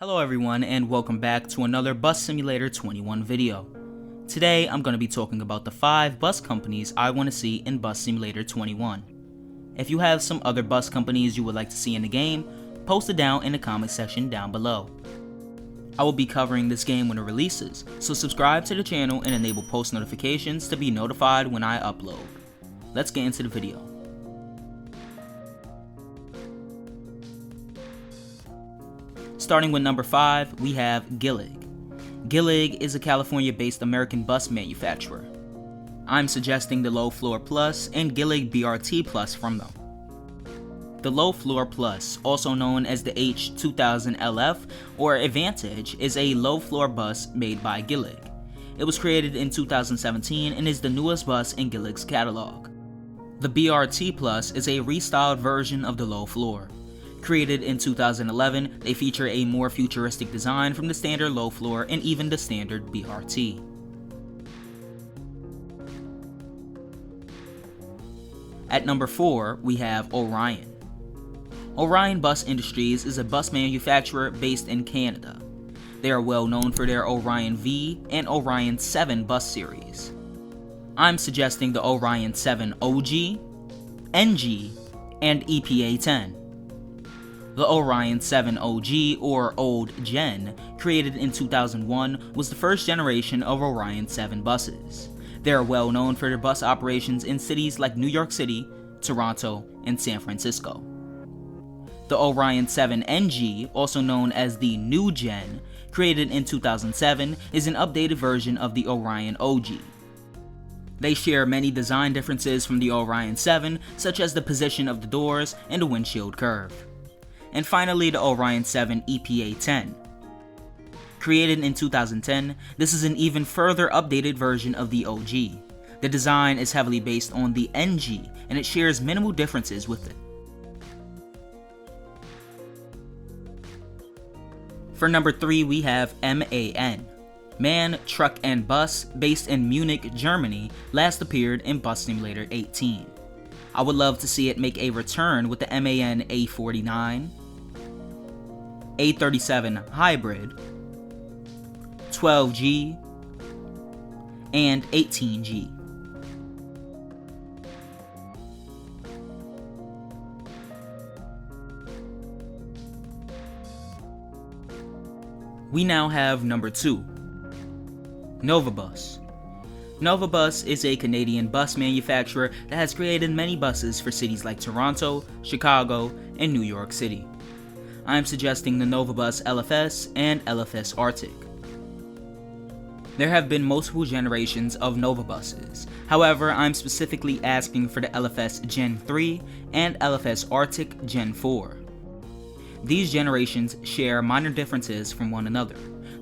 Hello everyone and welcome back to another Bus Simulator 21 video. Today I'm going to be talking about the 5 bus companies I want to see in Bus Simulator 21. If you have some other bus companies you would like to see in the game, post it down in the comment section down below. I will be covering this game when it releases, so subscribe to the channel and enable post notifications to be notified when I upload. Let's get into the video. Starting with number 5, we have Gillig. Gillig is a California-based American bus manufacturer. I'm suggesting the Low Floor Plus and Gillig BRT Plus from them. The Low Floor Plus, also known as the H2000LF or Advantage, is a low-floor bus made by Gillig. It was created in 2017 and is the newest bus in Gillig's catalog. The BRT Plus is a restyled version of the low floor. Created in 2011, they feature a more futuristic design from the standard low floor and even the standard BRT. At number 4, we have Orion. Orion Bus Industries is a bus manufacturer based in Canada. They are well known for their Orion V and Orion 7 bus series. I'm suggesting the Orion 7 OG, NG, and EPA 10. The Orion 7 OG, or Old Gen, created in 2001, was the first generation of Orion 7 buses. They are well known for their bus operations in cities like New York City, Toronto, and San Francisco. The Orion 7 NG, also known as the New Gen, created in 2007, is an updated version of the Orion OG. They share many design differences from the Orion 7, such as the position of the doors and the windshield curve. And finally, the Orion 7 EPA 10. Created in 2010, this is an even further updated version of the OG. The design is heavily based on the NG, and it shares minimal differences with it. For number 3, we have MAN. Man, Truck and Bus, based in Munich, Germany, last appeared in Bus Simulator 18. I would love to see it make a return with the MAN A49, A37 Hybrid, 12G, and 18G. We now have number 2, Novabus. Novabus is a Canadian bus manufacturer that has created many buses for cities like Toronto, Chicago, and New York City. I am suggesting the Novabus LFS and LFS Arctic. There have been multiple generations of Novabuses. However, I'm specifically asking for the LFS Gen 3 and LFS Arctic Gen 4. These generations share minor differences from one another.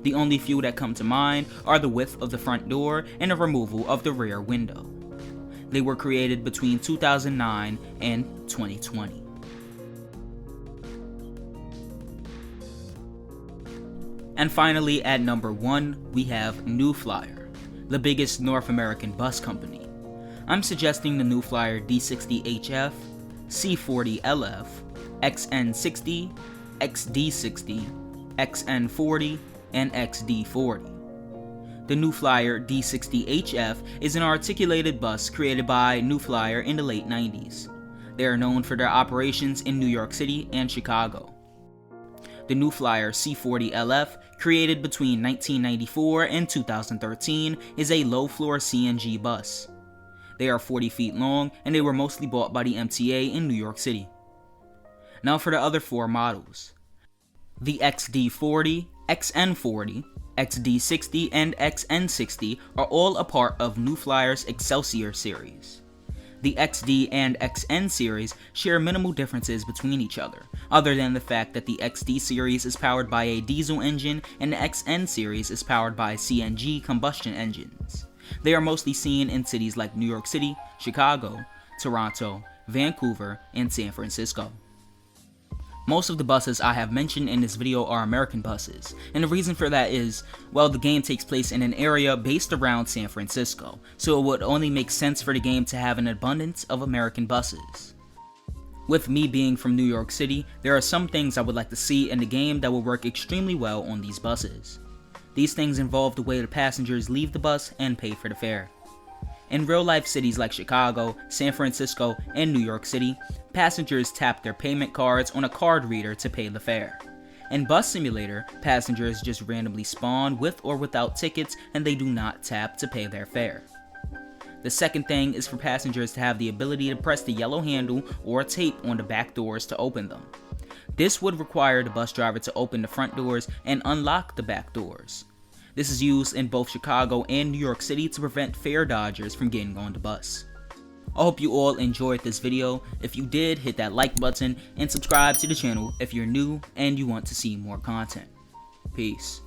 The only few that come to mind are the width of the front door and the removal of the rear window. They were created between 2009 and 2020. And finally, at number 1, we have New Flyer, the biggest North American bus company. I'm suggesting the New Flyer D60HF, C40LF, XN60, XD60, XN40, and XD40. The New Flyer D60HF is an articulated bus created by New Flyer in the late 90s. They are known for their operations in New York City and Chicago. The New Flyer C40LF, created between 1994 and 2013, is a low-floor CNG bus. They are 40 feet long and they were mostly bought by the MTA in New York City. Now for the other 4 models. The XD40, XN40, XD60, and XN60 are all a part of New Flyer's Excelsior series. The XD and XN series share minimal differences between each other than the fact that the XD series is powered by a diesel engine and the XN series is powered by CNG combustion engines. They are mostly seen in cities like New York City, Chicago, Toronto, Vancouver, and San Francisco. Most of the buses I have mentioned in this video are American buses, and the reason for that is, well, the game takes place in an area based around San Francisco, so it would only make sense for the game to have an abundance of American buses. With me being from New York City, there are some things I would like to see in the game that will work extremely well on these buses. These things involve the way the passengers leave the bus and pay for the fare. In real life cities like Chicago, San Francisco, and New York City, passengers tap their payment cards on a card reader to pay the fare. In Bus Simulator, passengers just randomly spawn with or without tickets and they do not tap to pay their fare. The second thing is for passengers to have the ability to press the yellow handle or tape on the back doors to open them. This would require the bus driver to open the front doors and unlock the back doors. This is used in both Chicago and New York City to prevent fare dodgers from getting on the bus. I hope you all enjoyed this video. If you did, hit that like button and subscribe to the channel if you're new and you want to see more content. Peace.